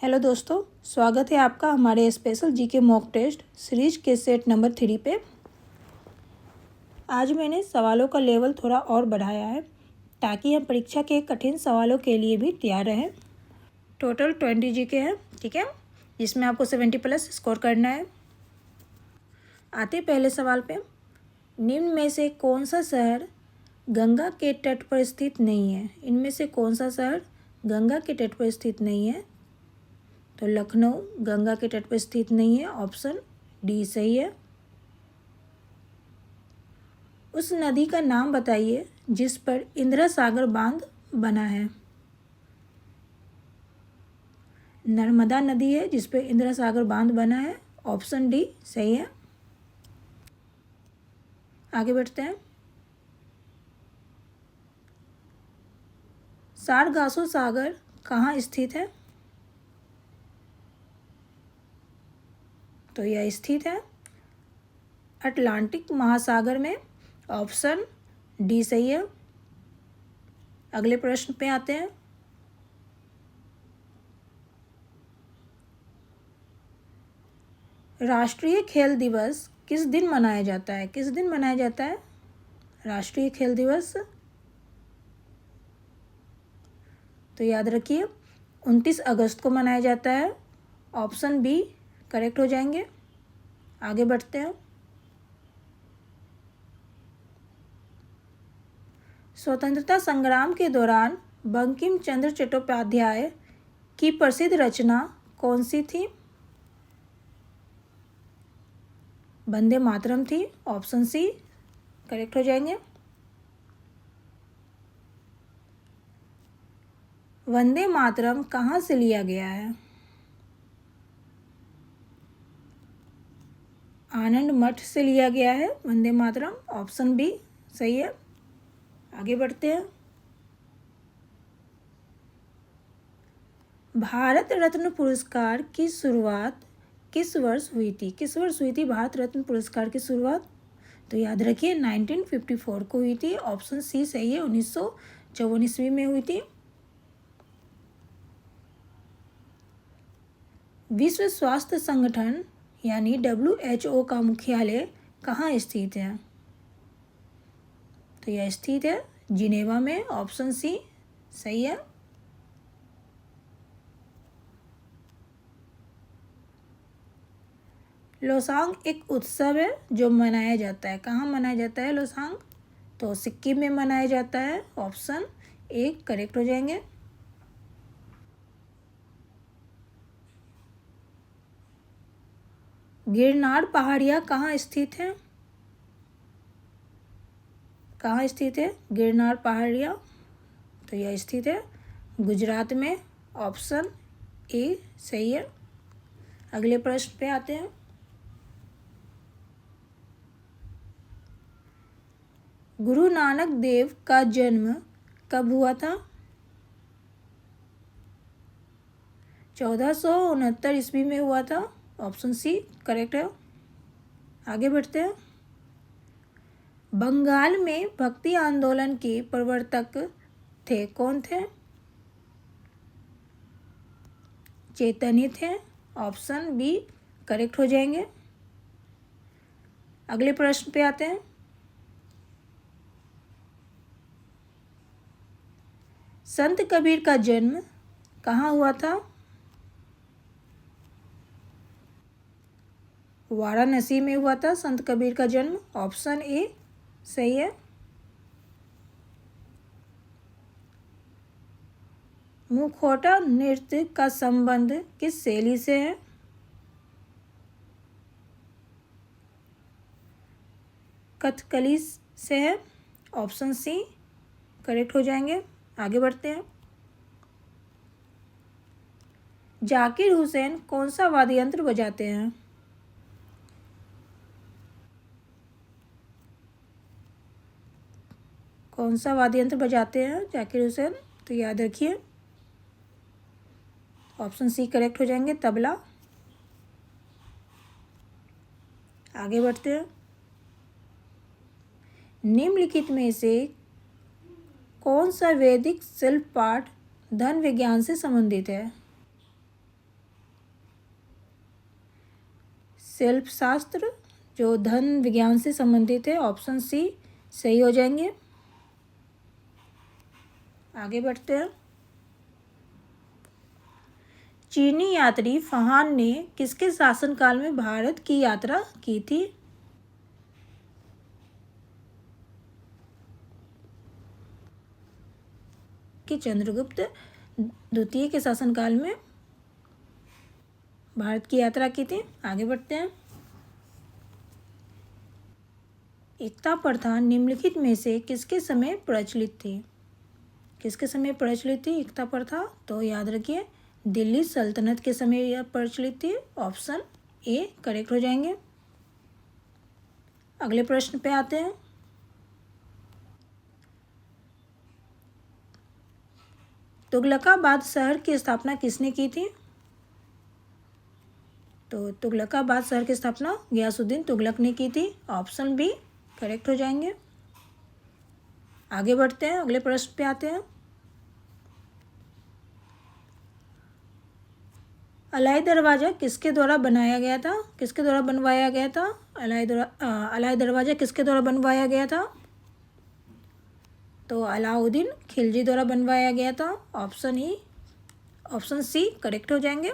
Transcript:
Hello दोस्तों, स्वागत है आपका हमारे special GK mock test series के सेट नंबर 3 पे। आज मैंने सवालों का लेवल थोड़ा और बढ़ाया है ताकि हम परीक्षा के कठिन सवालों के लिए भी तैयार रहें। टोटल 20 जीके है, ठीक है, जिसमें आपको 70+ स्कोर करना है। आते पहले सवाल पे। निम्न में से कौन सा शहर गंगा के तट पर स्थित नहीं है? इनमें से कौन सा शहर गंगा के तट पर स्थित नहीं है? तो लखनऊ गंगा के तट पर स्थित नहीं है, ऑप्शन डी सही है। उस नदी का नाम बताइए जिस पर इंदिरा सागर बांध बना है। नर्मदा नदी है जिस पर इंदिरा सागर बांध बना है, ऑप्शन डी सही है। आगे बढ़ते हैं। सारगासो सागर कहाँ स्थित है? तो यह स्थित है अटलांटिक महासागर में, ऑप्शन डी सही है। अगले प्रश्न पे आते हैं। राष्ट्रीय खेल दिवस किस दिन मनाया जाता है? किस दिन मनाया जाता है राष्ट्रीय खेल दिवस? तो याद रखिए 29 अगस्त को मनाया जाता है, ऑप्शन बी करेक्ट हो जाएंगे। आगे बढ़ते हैं। स्वतंत्रता संग्राम के दौरान बंकिम चंद्र चट्टोपाध्याय की प्रसिद्ध रचना कौन सी थी? वंदे मातरम थी, ऑप्शन सी करेक्ट हो जाएंगे। वंदे मातरम कहाँ से लिया गया है? आनंद मठ से लिया गया है वंदे मातरम, ऑप्शन बी सही है। आगे बढ़ते हैं। भारत रत्न पुरस्कार की शुरुआत किस वर्ष हुई थी? किस वर्ष हुई थी भारत रत्न पुरस्कार की शुरुआत? तो याद रखिए 1954 को हुई थी, ऑप्शन सी सही है। 1954 ईस्वी में हुई थी। विश्व स्वास्थ्य संगठन यानी WHO का मुख्यालय कहाँ स्थित है? तो यह स्थित है जिनेवा में, ऑप्शन सी सही है। लोसांग एक उत्सव है जो मनाया जाता है, कहाँ मनाया जाता है लोसांग? तो सिक्किम में मनाया जाता है, ऑप्शन ए करेक्ट हो जाएंगे। गिरनार पहाड़ियाँ कहाँ स्थित है? कहाँ स्थित है गिरनार पहाड़ियाँ? तो यह स्थित है गुजरात में, ऑप्शन ए सही है। अगले प्रश्न पे आते हैं। गुरु नानक देव का जन्म कब हुआ था? 1469 ईस्वी में हुआ था, ऑप्शन सी करेक्ट है। आगे बढ़ते हैं। बंगाल में भक्ति आंदोलन के प्रवर्तक थे, कौन थे? चैतन्य थे, ऑप्शन बी करेक्ट हो जाएंगे। अगले प्रश्न पे आते हैं। संत कबीर का जन्म कहाँ हुआ था? वाराणसी में हुआ था संत कबीर का जन्म, ऑप्शन ए सही है। मुखौटा नृत्य का संबंध किस शैली से है? कथकली से है, ऑप्शन सी करेक्ट हो जाएंगे। आगे बढ़ते हैं। जाकिर हुसैन कौन सा वाद्य यंत्र बजाते हैं? कौन सा वाद्य यंत्र बजाते हैं जाकिर हुसैन? तो याद रखिए ऑप्शन सी करेक्ट हो जाएंगे, तबला। आगे बढ़ते हैं। निम्नलिखित में से कौन सा वैदिक शिल्प पाठ धन विज्ञान से संबंधित है? शिल्प शास्त्र जो धन विज्ञान से संबंधित है, ऑप्शन सी सही हो जाएंगे। आगे बढ़ते हैं। चीनी यात्री फहान ने किसके शासनकाल में भारत की यात्रा की थी? कि चंद्रगुप्त द्वितीय के शासनकाल में भारत की यात्रा की थी। आगे बढ़ते हैं। एकता प्रथा निम्नलिखित में से किसके समय प्रचलित थी? किसके समय प्रचलित थी एकता प्रथा? तो याद रखिए दिल्ली सल्तनत के समय यह प्रचलित थी। ऑप्शन ए करेक्ट हो जाएंगे। अगले प्रश्न पे आते हैं। तुगलकाबाद शहर की स्थापना किसने की थी? तो तुगलकाबाद शहर की स्थापना गयासुद्दीन तुगलक ने की थी। ऑप्शन बी करेक्ट हो जाएंगे। आगे बढ़ते हैं। अगले प्रश्न पे आते हैं। अलाई दरवाज़ा किसके द्वारा बनाया गया था? किसके द्वारा बनवाया गया था? अलाई दरवाज़ा किसके द्वारा बनवाया गया था? तो अलाउद्दीन खिलजी द्वारा बनवाया गया था। ऑप्शन सी करेक्ट हो जाएंगे।